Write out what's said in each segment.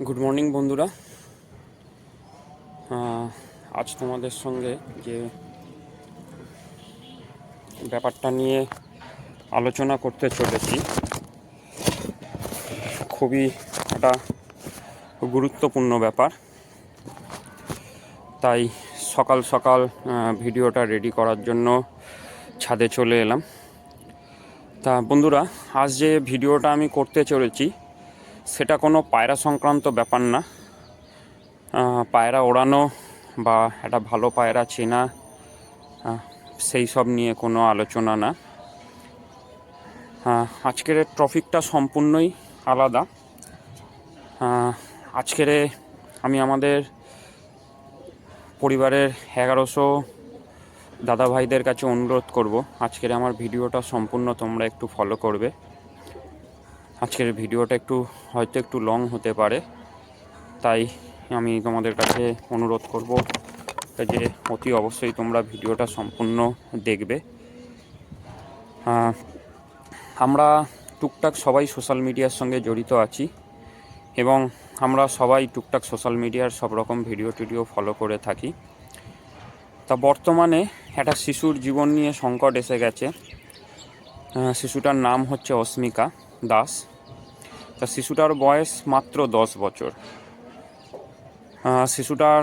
Good morning বন্ধুরা। আজ তোমাদের সঙ্গে যে ব্যাপারটা নিয়ে আলোচনা করতে চলেছি খুবই একটা গুরুত্বপূর্ণ ব্যাপার, তাই সকাল সকাল ভিডিওটা রেডি করার জন্য ছাদে চলে এলাম। তা বন্ধুরা, আজ যে ভিডিওটা আমি করতে চলেছি সেটা কোনো পায়রা সংক্রান্ত ব্যাপার না। পায়রা ওড়ানো বা একটা ভালো পায়রা চেনা সেই সব নিয়ে কোনো আলোচনা না। আজকের টপিকটা সম্পূর্ণই আলাদা। আজকের আমি আমাদের পরিবারের 1100 দাদা ভাইদের কাছে অনুরোধ করব, আজকের আমার ভিডিওটা সম্পূর্ণ তোমরা একটু ফলো করবে। আজকের ভিডিওটা হয়তো একটু লং হতে পারে, তাই আমি তোমাদের কাছে অনুরোধ করব যে অতি অবশ্যই তোমরা ভিডিওটা সম্পূর্ণ দেখবে। আমরা টুকটাক সবাই সোশ্যাল মিডিয়ার সঙ্গে জড়িত আছি এবং আমরা সবাই টুকটাক সোশ্যাল মিডিয়ার সব রকম ভিডিও ফলো করে থাকি। তা বর্তমানে একটা শিশুর জীবন নিয়ে সংকট এসে গেছে। শিশুটার নাম হচ্ছে অস্মিকা দাস। তা শিশুটার বয়স মাত্র 10 বছর। শিশুটার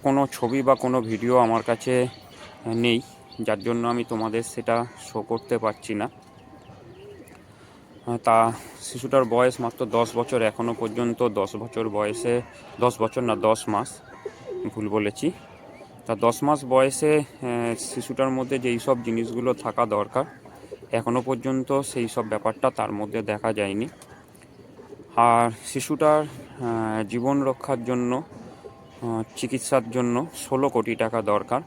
কোনো ছবি বা কোনো ভিডিও আমার কাছে নেই, যার জন্য আমি তোমাদের সেটা শো করতে পারছি না। তা শিশুটার বয়স মাত্র 10 বছর, এখনও পর্যন্ত 10 বছর বয়সে, 10 বছর না 10 মাস, ভুল বলেছি। তা 10 মাস বয়সে শিশুটার মধ্যে যেই সব জিনিসগুলো থাকা দরকার এখনও পর্যন্ত সেই সব ব্যাপারটা তার মধ্যে দেখা যায়নি। আর শিশুটার জীবন রক্ষার জন্য চিকিৎসার জন্য 16 কোটি টাকা দরকার।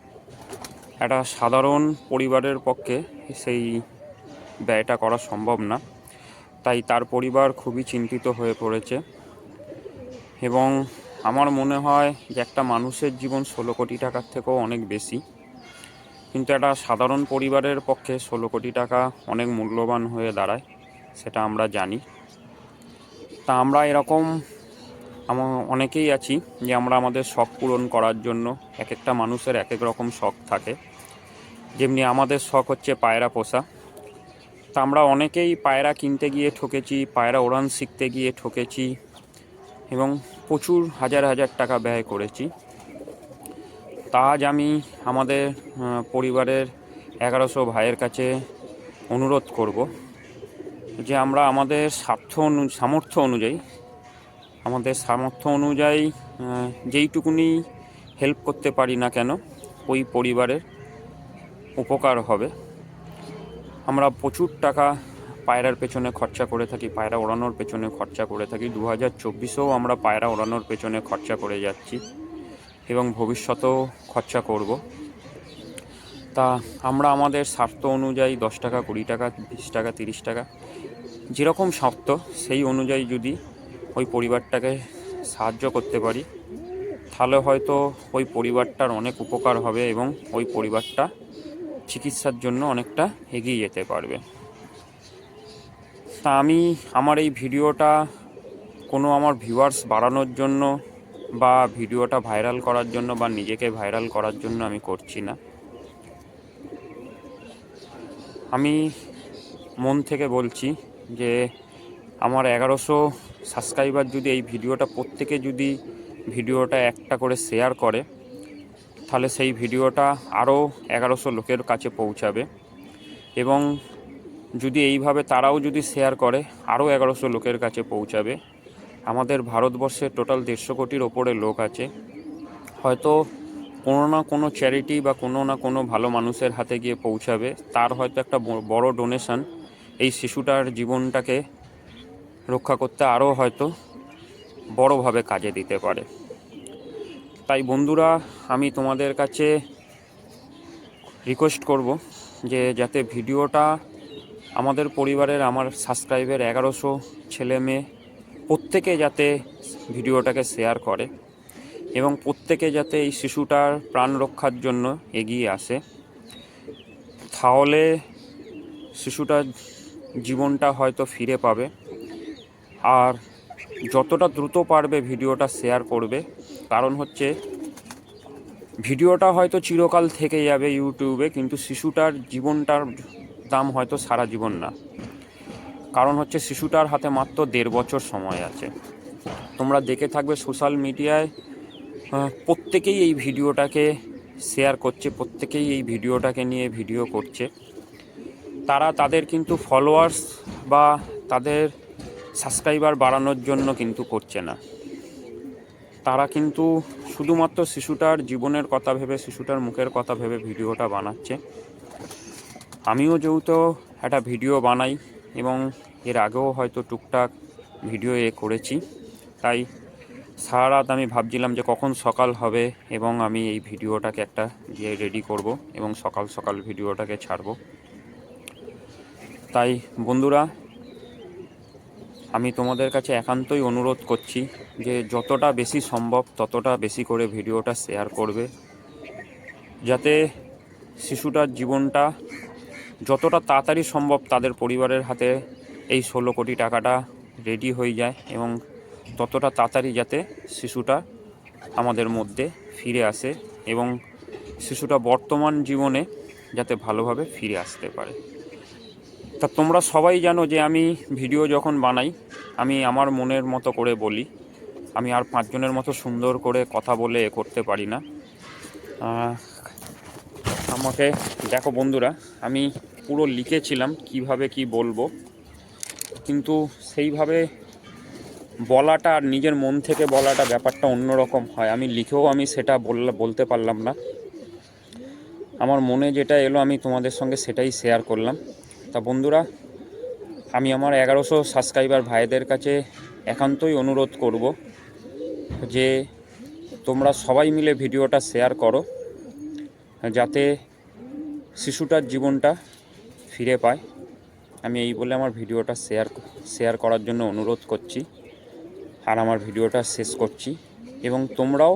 একটা সাধারণ পরিবারের পক্ষে সেই ব্যয়টা করা সম্ভব না, তাই তার পরিবার খুবই চিন্তিত হয়ে পড়েছে। এবং আমার মনে হয় যে একটা মানুষের জীবন 16 কোটি টাকার থেকেও অনেক বেশি, কিন্তু একটা সাধারণ পরিবারের পক্ষে 16 কোটি টাকা অনেক মূল্যবান হয়ে দাঁড়ায়, সেটা আমরা জানি। তা আমরা এরকম অনেকেই আছি যে আমরা আমাদের শখ পূরণ করার জন্য, এক একটা মানুষের এক এক রকম শখ থাকে। যেমনি আমাদের শখ হচ্ছে পায়রা পোষা। তা আমরা অনেকেই পায়রা কিনতে গিয়ে ঠকেছি, পায়রা ওড়ান শিখতে গিয়ে ঠকেছি এবং প্রচুর হাজার হাজার টাকা ব্যয় করেছি। তা আজ আমি আমাদের পরিবারের 1100 ভাইয়ের কাছে অনুরোধ করব যে আমরা আমাদের সামর্থ্য অনুযায়ী যেইটুকুনি হেল্প করতে পারি না কেন ওই পরিবারের উপকার হবে। আমরা প্রচুর টাকা পায়রার পেছনে খরচা করে থাকি, পায়রা ওড়ানোর পেছনে খরচা করে থাকি। 2024-এও আমরা পায়রা ওড়ানোর পেছনে খরচা করে যাচ্ছি এবং ভবিষ্যতেও খরচা করব। তা আমরা আমাদের স্বার্থ অনুযায়ী 10 টাকা, 20 টাকা, 20 টাকা, 30 টাকা, যেরকম স্বার্থ সেই অনুযায়ী যদি ওই পরিবারটাকে সাহায্য করতে পারি তাহলে হয়তো ওই পরিবারটার অনেক উপকার হবে এবং ওই পরিবারটা চিকিৎসার জন্য অনেকটা এগিয়ে যেতে পারবে। তা আমি আমার এই ভিডিওটা কোনো আমার ভিউয়ার্স বাড়ানোর জন্য বা ভিডিওটা ভাইরাল করার জন্য বা নিজেকে ভাইরাল করার জন্য আমি করছি না। আমি মন থেকে বলছি যে আমার 1100 সাবস্ক্রাইবার যদি এই ভিডিওটা প্রত্যেকে যদি ভিডিওটা একটা করে শেয়ার করে তাহলে সেই ভিডিওটা আরও 1100 লোকের কাছে পৌঁছাবে এবং যদি এইভাবে তারাও যদি শেয়ার করে আরও 1100 লোকের কাছে পৌঁছাবে। আমাদের ভারতবর্ষে টোটাল 150 কোটির ওপরে লোক আছে, হয়তো কোনো না কোনো চ্যারিটি বা কোনো না কোনো ভালো মানুষের হাতে গিয়ে পৌঁছাবে, তার হয়তো একটা বড় ডোনেশন এই শিশুটার জীবনটাকে রক্ষা করতে আরও হয়তো বড়োভাবে কাজে দিতে পারে। তাই বন্ধুরা, আমি তোমাদের কাছে রিকোয়েস্ট করব যে যাতে ভিডিওটা আমাদের পরিবারের, আমার সাবস্ক্রাইবার 1100 ছেলে মেয়ে প্রত্যেকে যাতে ভিডিওটাকে শেয়ার করে এবং প্রত্যেকে যাতে এই শিশুটার প্রাণ রক্ষার জন্য এগিয়ে আসে, তাহলে শিশুটার জীবনটা হয়তো ফিরে পাবে। আর যতটা দ্রুত পারবে ভিডিওটা শেয়ার করবে। কারণ হচ্ছে ভিডিওটা হয়তো চিরকাল থেকে যাবে ইউটিউবে, কিন্তু শিশুটার জীবনটার দাম হয়তো সারা জীবন না। কারণ হচ্ছে শিশুটার হাতে মাত্র 1.5 বছর সময় আছে। তোমরা দেখে থাকবে সোশ্যাল মিডিয়ায় প্রত্যেকেই এই ভিডিওটাকে শেয়ার করছে, প্রত্যেকেই এই ভিডিওটাকে নিয়ে ভিডিও করছে। তারা তাদের কিন্তু ফলোয়ার্স বা তাদের সাবস্ক্রাইবার বাড়ানোর জন্য কিন্তু করছে না। তারা কিন্তু শুধুমাত্র শিশুটার জীবনের কথা ভেবে, শিশুটার মুখের কথা ভেবে ভিডিওটা বানাচ্ছে। আমিও যেহেতু একটা ভিডিও বানাই এবং এর আগেও হয়তো টুকটাক ভিডিও করেছি, তাই সারা রাত আমি ভাবছিলাম যে কখন সকাল হবে এবং আমি এই ভিডিওটাকে একটা গিয়ে রেডি করব এবং সকাল সকাল ভিডিওটাকে ছাড়ব। তাই বন্ধুরা, আমি তোমাদের কাছে একান্তই অনুরোধ করছি যে যতটা বেশি সম্ভব ততটা বেশি করে ভিডিওটা শেয়ার করবে, যাতে শিশুটার জীবনটা যতটা তাড়াতাড়ি সম্ভব তাদের পরিবারের হাতে এই 16 কোটি টাকাটা রেডি হয়ে যায় এবং ততটা তাড়াতাড়ি যাতে শিশুটা আমাদের মধ্যে ফিরে আসে এবং শিশুটা বর্তমান জীবনে যাতে ভালোভাবে ফিরে আসতে পারে। তা তোমরা সবাই জানো যে আমি ভিডিও যখন বানাই আমি আমার মনের মতো করে বলি, আমি আর 5 জনের মতো সুন্দর করে কথা বলে করতে পারি না। আমাকে দেখো বন্ধুরা, আমি পুরো লিখেছিলাম কিভাবে কি বলবো, কিন্তু সেইভাবে বলাটা আর নিজের মন থেকে বলাটা ব্যাপারটা অন্যরকম হয়। আমি লিখেও আমি সেটা বলতে পারলাম না। আমার মনে যেটা এলো আমি তোমাদের সঙ্গে সেটাই শেয়ার করলাম। তা বন্ধুরা, আমি আমার 1100 সাবস্ক্রাইবার ভাইদের কাছে একান্তই অনুরোধ করব যে তোমরা সবাই মিলে ভিডিওটা শেয়ার করো, যাতে শিশুটার জীবনটা ফিরে পায়। আমি এই বলে আমার ভিডিওটা শেয়ার করার জন্য অনুরোধ করছি আর আমার ভিডিওটা শেষ করছি। এবং তোমরাও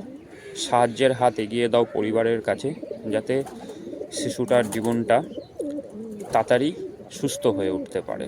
সাহায্যের হাত এগিয়ে দাও পরিবারের কাছে, যাতে শিশুটার জীবনটা তাড়াতাড়ি সুস্থ হয়ে উঠতে পারে।